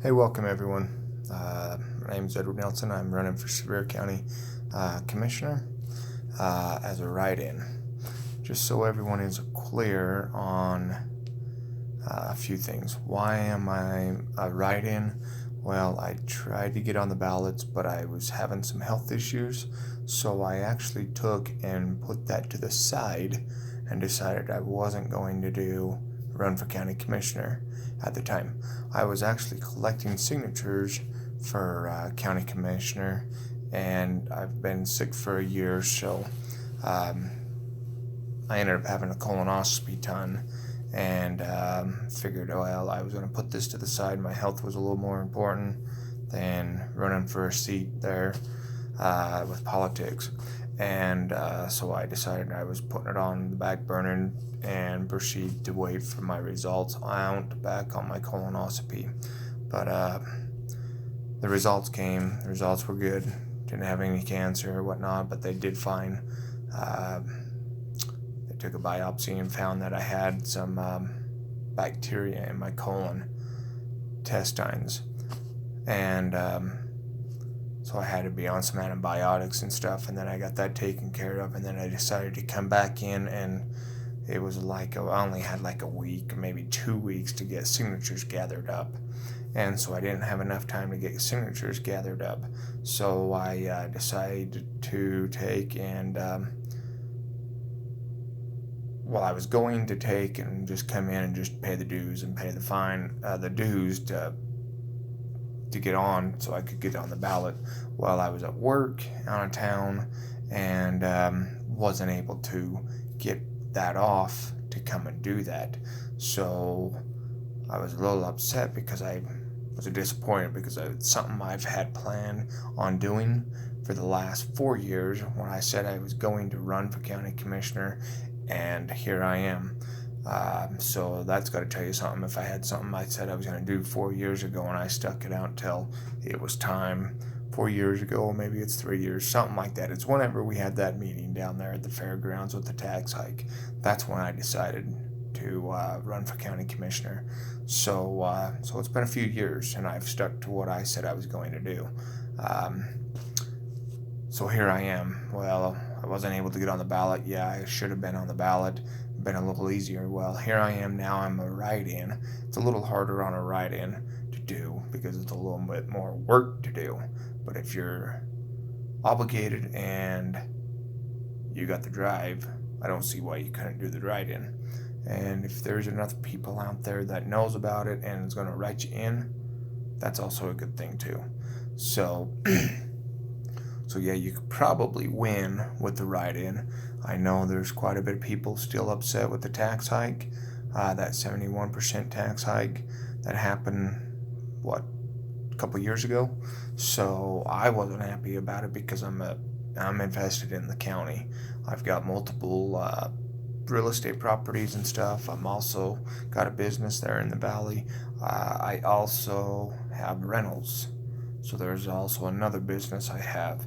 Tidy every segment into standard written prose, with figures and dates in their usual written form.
Hey, welcome everyone. My name is Edward Nielson. I'm running for Sevier County Commissioner as a write-in. Just so everyone is clear on a few things. Why am I a write-in? Well, I tried to get on the ballots, but I was having some health issues, so I actually took and put that to the side and decided I wasn't going to run for county commissioner at the time. I was actually collecting signatures for county commissioner, and I've been sick for a year, so I ended up having a colonoscopy done, and figured, well, I was going to put this to the side. My health was a little more important than running for a seat there with politics. And so I decided I was putting it on the back burner and proceed to wait for my results out back on my colonoscopy. But the results came. The results were good. Didn't have any cancer or whatnot, but they did find. They took a biopsy and found that I had some bacteria in my colon intestines, and so I had to be on some antibiotics and stuff, and then I got that taken care of, and then I decided to come back in, and it was like I only had like a week, maybe 2 weeks to get signatures gathered up, and so I didn't have enough time to get signatures gathered up, so I decided to take and I was going to take and just come in and just pay the dues and pay the dues to get on so I could get on the ballot while I was at work out of town, and wasn't able to get that off to come and do that. So I was a little upset because I was disappointed because it's something I've had planned on doing for the last 4 years when I said I was going to run for county commissioner, and here I am. So that's got to tell you something. If I had something I said I was going to do 4 years ago and I stuck it out till it was time, 4 years ago, maybe it's 3 years, something like that. It's whenever we had that meeting down there at the fairgrounds with the tax hike. That's when I decided to run for county commissioner. So it's been a few years, and I've stuck to what I said I was going to do. So here I am. Well, I wasn't able to get on the ballot. Yeah, I should have been on the ballot. Been a little easier. Well, here I am now. I'm a write-in. It's a little harder on a write-in to do because it's a little bit more work to do. But if you're obligated and you got the drive, I don't see why you couldn't do the write-in. And if there's enough people out there that knows about it and is going to write you in, that's also a good thing too. So yeah, you could probably win with the write-in. I know there's quite a bit of people still upset with the tax hike, that 71% tax hike that happened, a couple years ago. So I wasn't happy about it because I'm invested in the county. I've got multiple real estate properties and stuff. I'm also got a business there in the valley. I also have rentals. So there's also another business I have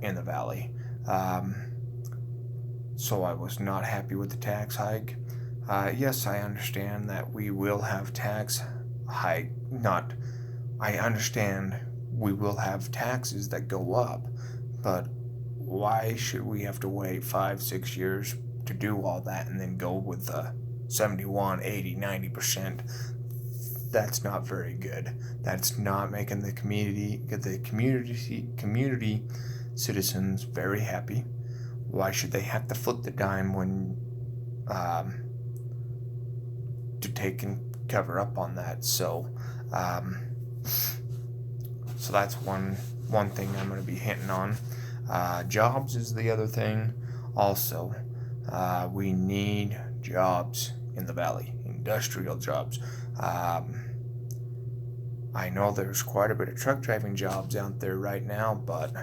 in the valley. So I was not happy with the tax hike. Yes, I understand that we will have tax hike. I understand we will have taxes that go up, but why should we have to wait 5-6 years to do all that and then go with 71, 80, 90%? That's not very good. That's not making the community citizens very happy. Why should they have to flip the dime when to take and cover up on that? So that's one thing I'm going to be hitting on. Jobs is the other thing. Also, we need jobs in the valley, industrial jobs. I know there's quite a bit of truck driving jobs out there right now, but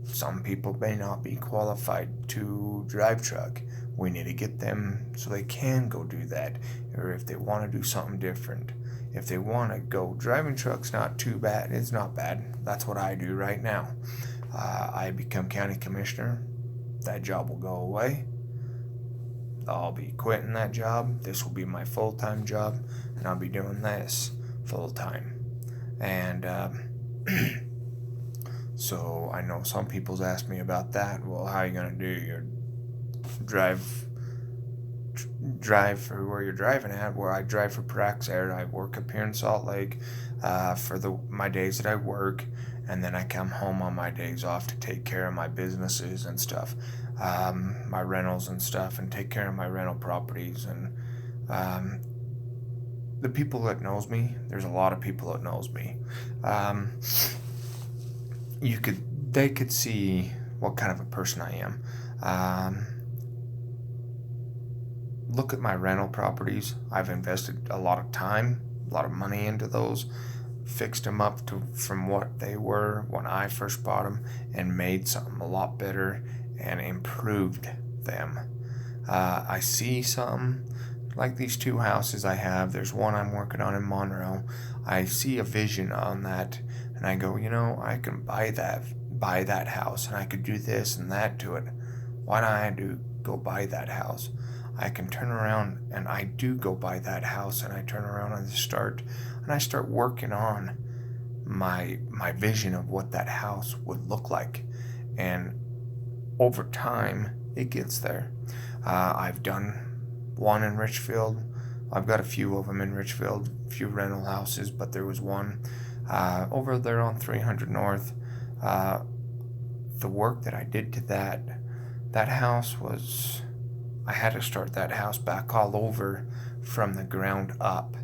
some people may not be qualified to drive truck. We need to get them so they can go do that, or if they want to do something different. If they want to go driving trucks, not too bad. It's not bad. That's what I do right now. I become county commissioner. That job will go away. I'll be quitting that job. This will be my full-time job, and I'll be doing this. full time. And so I know some people's asked me about that. Well, how are you gonna do your drive drive for where you're driving at? Where I drive for Praxair. I work up here in Salt Lake for my days that I work, and then I come home on my days off to take care of my businesses and stuff, my rentals and stuff, and take care of my rental properties. And the people that knows me, there's a lot of people that knows me. They could see what kind of a person I am. Look at my rental properties. I've invested a lot of time, a lot of money into those, fixed them up from what they were when I first bought them, and made something a lot better and improved them. I see something like these 2 houses I have. There's one I'm working on in Monroe. I see a vision on that, and I go, I can buy that house, and I could do this and that to it. Why don't I go buy that house? I can turn around, and I do go buy that house, and I turn around and I start working on my vision of what that house would look like. And over time, it gets there. I've done one in Richfield. I've got a few of them in Richfield, a few rental houses, but there was one over there on 300 North. The work that I did to that house was, I had to start that house back all over from the ground up.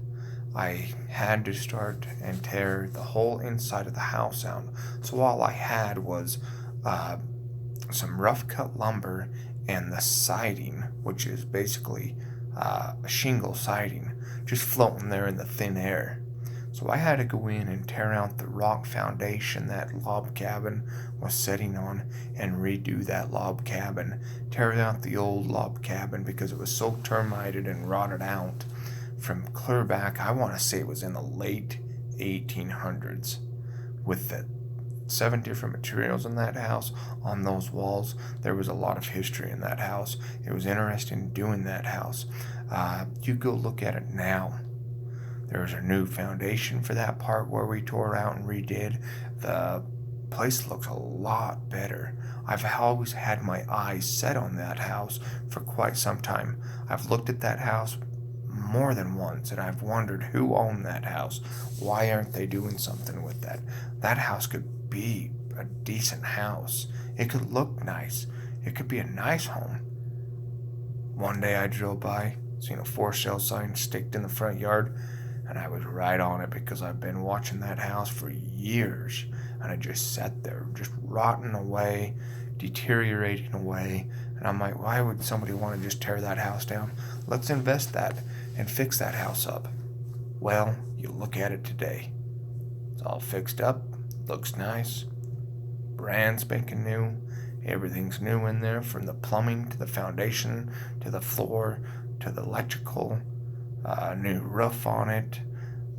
I had to start and tear the whole inside of the house out. So all I had was some rough cut lumber and the siding, which is basically a shingle siding, just floating there in the thin air. So I had to go in and tear out the rock foundation that log cabin was sitting on and redo that log cabin. Tear out the old log cabin because it was so termited and rotted out from clear back, I want to say it was in the late 1800s, with the 7 different materials in that house on those walls. There was a lot of history in that house. It was interesting doing that house. You go look at it now. There's a new foundation for that part where we tore out and redid. The place looks a lot better. I've always had my eyes set on that house for quite some time. I've looked at that house more than once, and I've wondered who owned that house. Why aren't they doing something with that? That house could be a decent house. It could look nice. It could be a nice home. One day I drove by, seen a for sale sign staked in the front yard, and I was right on it because I've been watching that house for years, and it just sat there, just rotting away, deteriorating away. And I'm like, why would somebody want to just tear that house down? Let's invest that and fix that house up. Well, you look at it today. It's all fixed up, looks nice, brand spanking new. Everything's new in there, from the plumbing to the foundation to the floor to the electrical. New roof on it.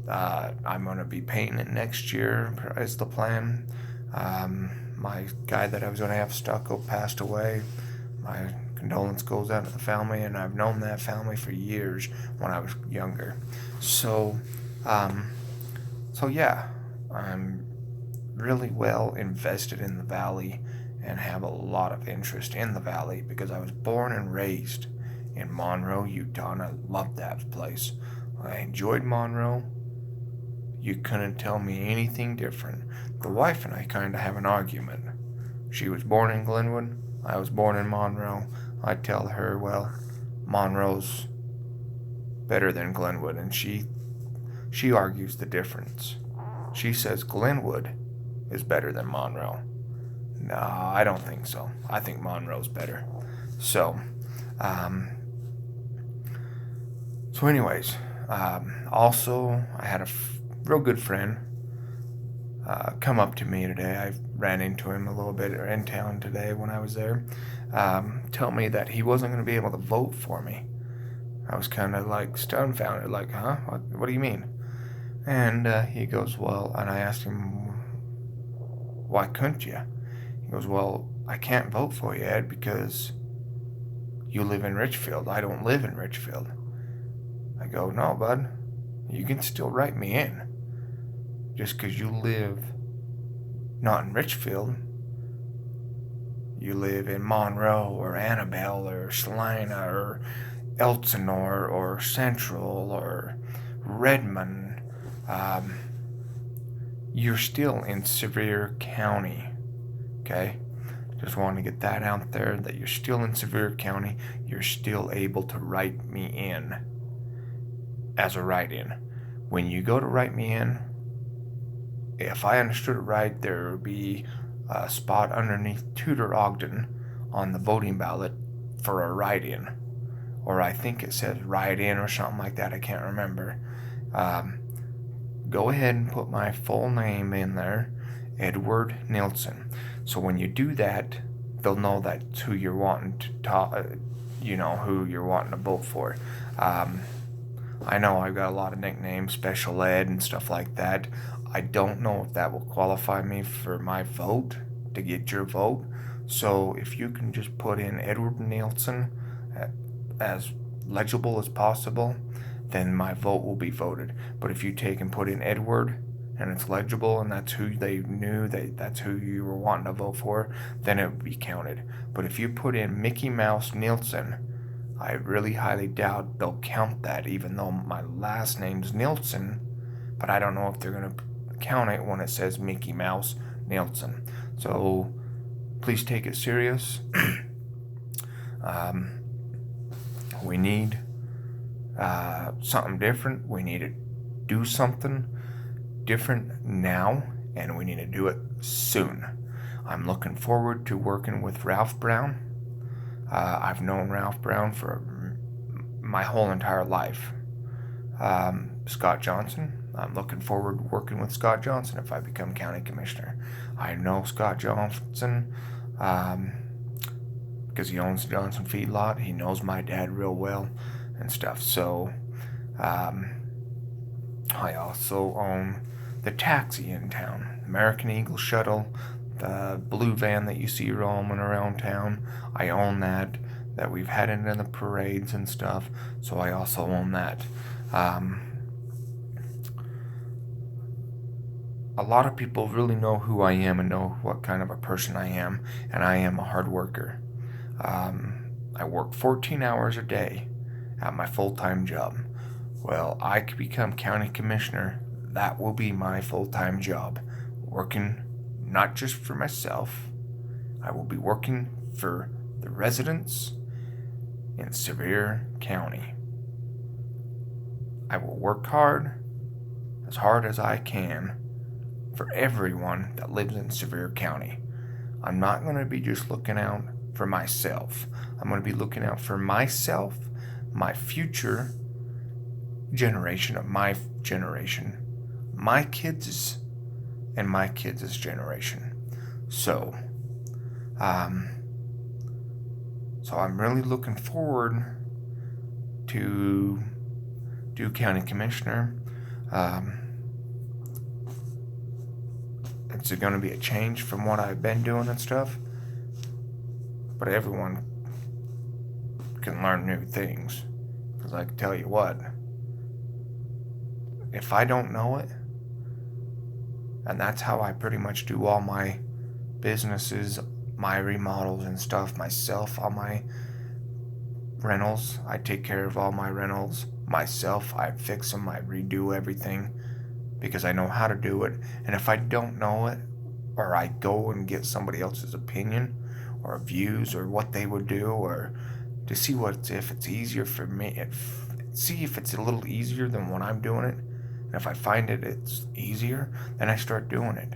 I'm going to be painting it next year is the plan. My guy that I was going to have stucco passed away. My condolence goes out to the family, and I've known that family for years when I was younger. So yeah, I'm really well invested in the valley and have a lot of interest in the valley because I was born and raised in Monroe, Utah, and I loved that place. I enjoyed Monroe. You couldn't tell me anything different. The wife and I kind of have an argument. She was born in Glenwood. I was born in Monroe. I tell her, well, Monroe's better than Glenwood, and she argues the difference. She says Glenwood is better than Monroe. No, I don't think so. I think Monroe's better. So anyways, also I had a real good friend come up to me today. I ran into him a little bit in town today when I was there. Tell me that he wasn't going to be able to vote for me. I was kind of like dumbfounded, like, huh? What do you mean? And he goes, well, and I asked him, why couldn't you? He goes, well, I can't vote for you, Ed, because you live in Richfield. I don't live in Richfield. I go, no, bud, you can still write me in. just because you live not in Richfield, you live in Monroe or Annabelle or Salina or Elsinore or Central or Redmond, um, you're still in Sevier County, okay? Just want to get that out there, that you're still in Sevier County. You're still able to write me in as a write-in. When you go to write me in, if I understood it right, there would be a spot underneath Tudor Ogden on the voting ballot for a write-in. Or I think it says write-in or something like that. I can't remember. Go ahead and put my full name in there, Edward Nielson. So when you do that, they'll know that's who you're wanting to talk, who you're wanting to vote for. I know I've got a lot of nicknames, special ed and stuff like that. I don't know if that will qualify me for my vote, to get your vote. So if you can just put in Edward Nielson as legible as possible, then my vote will be voted. But if you take and put in Edward and it's legible and that's who they knew, that's who you were wanting to vote for, then it would be counted. But if you put in Mickey Mouse Nielson, I really highly doubt they'll count that, even though my last name's Nielson. But I don't know if they're going to count it when it says Mickey Mouse Nielson. So please take it serious. We need something different. We need to do something different now, and we need to do it soon. I'm looking forward to working with Ralph Brown. I've known Ralph Brown for my whole entire life. Scott Johnson, I'm looking forward to working with Scott Johnson if I become county commissioner. I know Scott Johnson because he owns the Johnson feedlot. He knows my dad real well and stuff. So I also own the taxi in town, American Eagle Shuttle, the blue van that you see roaming around town. I own that we've had it in the parades and stuff. So I also own that. A lot of people really know who I am and know what kind of a person I am, and I am a hard worker. I work 14 hours a day at my full-time job. Well, I could become county commissioner. That will be my full-time job, working not just for myself. I will be working for the residents in Sevier County. I will work hard as I can, for everyone that lives in Sevier County. I'm not going to be just looking out for myself. I'm going to be looking out for myself, my future generation of my generation, my kids, and my kids' generation. So I'm really looking forward to do county commissioner. It's going to be a change from what I've been doing and stuff, but everyone can learn new things. Because I can tell you what, if I don't know it, and that's how I pretty much do all my businesses, my remodels and stuff myself, all my rentals, I take care of all my rentals myself. I fix them, I redo everything, because I know how to do it. And if I don't know it, or I go and get somebody else's opinion or views or what they would do, or to see if it's easier for me, see if it's a little easier than when I'm doing it. And if I find it's easier, then I start doing it.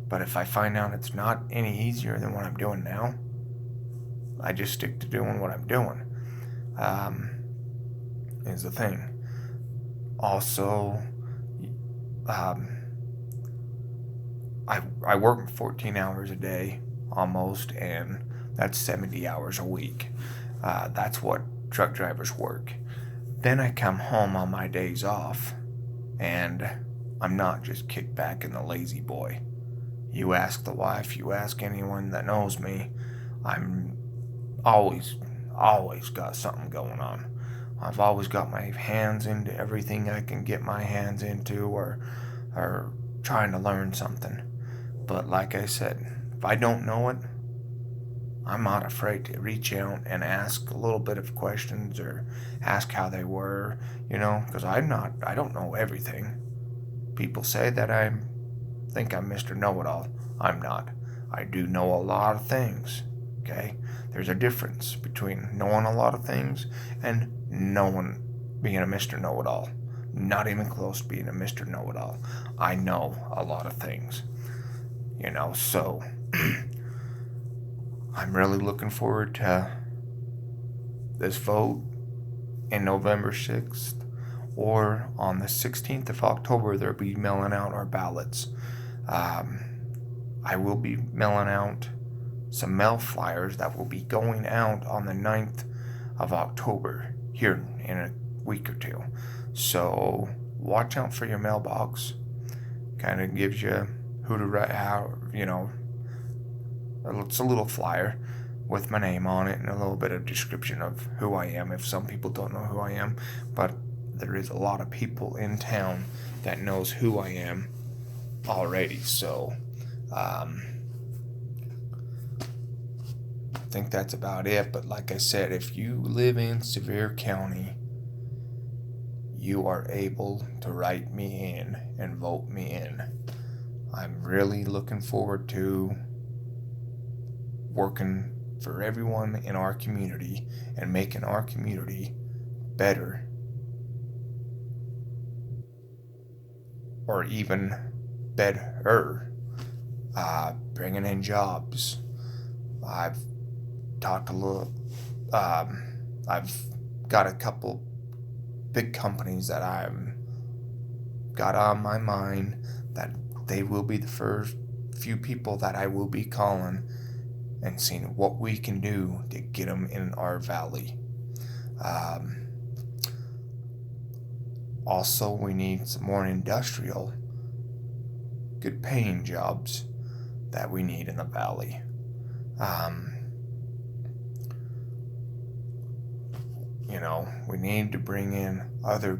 But if I find out it's not any easier than what I'm doing now, I just stick to doing what I'm doing. Is the thing. Also, I work 14 hours a day almost, and that's 70 hours a week. That's what truck drivers work. Then I come home on my days off, and I'm not just kicked back in the lazy boy. You ask the wife, you ask anyone that knows me, I'm always got something going on. I've always got my hands into everything I can get my hands into, or or trying to learn something. But like I said, if I don't know it, I'm not afraid to reach out and ask a little bit of questions or ask how they were, because I don't know everything. People say that I think I'm Mr. Know-It-All. I'm not. I do know a lot of things, okay? There's a difference between knowing a lot of things and being a Mr. Know-It-All. Not even close to being a Mr. Know-It-All. I know a lot of things, so I'm really looking forward to this vote in November 6th, or on the 16th of October, they'll be mailing out our ballots. I will be mailing out some mail flyers that will be going out on the 9th of October, here in a week or two. So watch out for your mailbox. Kind of gives you who to write, how, it's a little flyer with my name on it and a little bit of description of who I am, if some people don't know who I am. But there is a lot of people in town that knows who I am already. So I think that's about it. But like I said, if you live in Sevier County, you are able to write me in and vote me in. I'm really looking forward to working for everyone in our community and making our community better, or even better, bringing in jobs. I've talked a little, I've got a couple big companies that I've got on my mind that they will be the first few people that I will be calling and seeing what we can do to get them in our valley. Also, we need some more industrial, good paying jobs that we need in the valley. We need to bring in other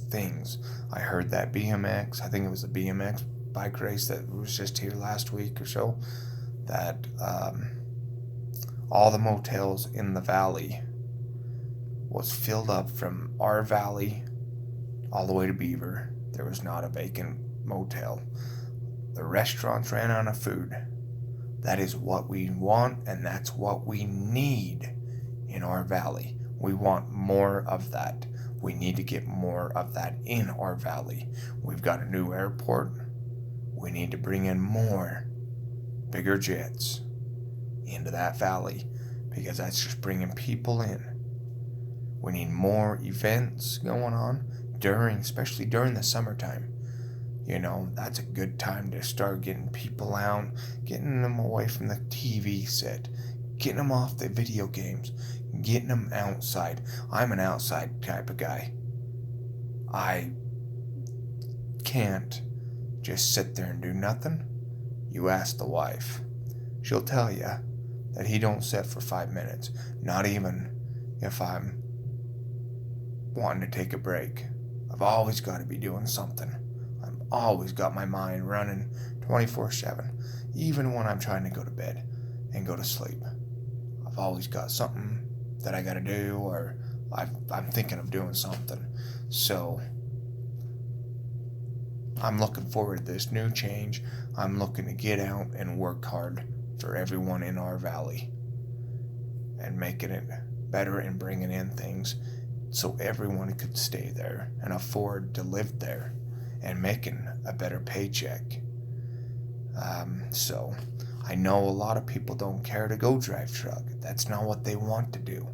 things. I heard that BMX, I think it was a BMX bike race that was just here last week or so, that all the motels in the valley was filled up from our valley all the way to Beaver. There was not a vacant motel. The restaurants ran out of food. That is what we want, and that's what we need in our valley. We want more of that. We need to get more of that in our valley. We've got a new airport. We need to bring in more bigger jets into that valley, because that's just bringing people in. We need more events going on especially during the summertime. That's a good time to start getting people out, getting them away from the TV set, getting them off the video games, getting them outside. I'm an outside type of guy. I can't just sit there and do nothing. You ask the wife. She'll tell you that he don't sit for 5 minutes, not even if I'm wanting to take a break. I've always got to be doing something. I've always got my mind running 24/7, even when I'm trying to go to bed and go to sleep. I've always got something that I got to do, or I'm thinking of doing something. So I'm looking forward to this new change. I'm looking to get out and work hard for everyone in our valley and making it better and bringing in things so everyone could stay there and afford to live there and making a better paycheck. So I know a lot of people don't care to go drive truck. That's not what they want to do.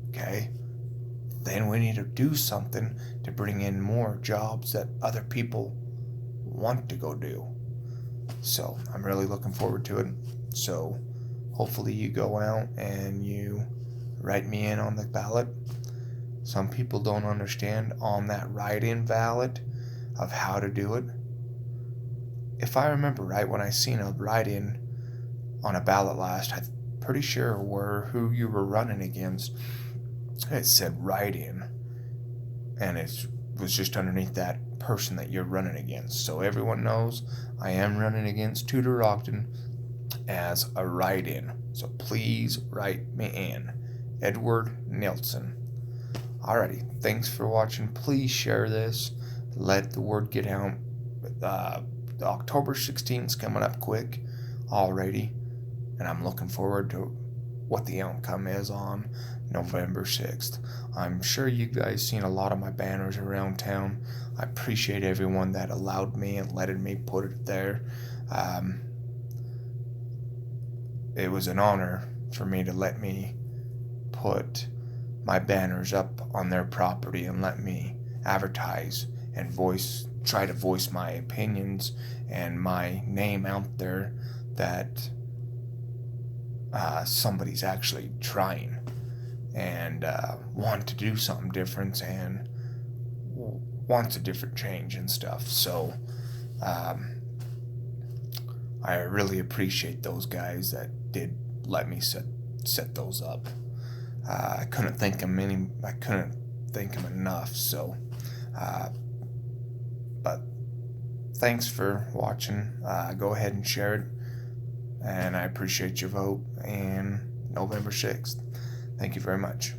Okay? Then we need to do something to bring in more jobs that other people want to go do. So I'm really looking forward to it. So hopefully you go out and you write me in on the ballot. Some people don't understand on that write-in ballot of how to do it. If I remember right, when I seen a write-in on a ballot last, I'm pretty sure who you were running against. It said write-in, and it was just underneath that person that you're running against. So everyone knows I am running against Tudor Ogden as a write-in. So please write me in. Edward Nielson. Alrighty, thanks for watching. Please share this. Let the word get out. October 16th is coming up quick already, and I'm looking forward to what the outcome is on November 6th. I'm sure you guys seen a lot of my banners around town. I appreciate everyone that allowed me and letting me put it there. It was an honor for me to let me put my banners up on their property and let me advertise and try to voice my opinions and my name out there, that somebody's actually trying and want to do something different and wants a different change and stuff. So I really appreciate those guys that did let me set those up. I couldn't thank them enough. So, but thanks for watching. Go ahead and share it, and I appreciate your vote. And November 6th. Thank you very much.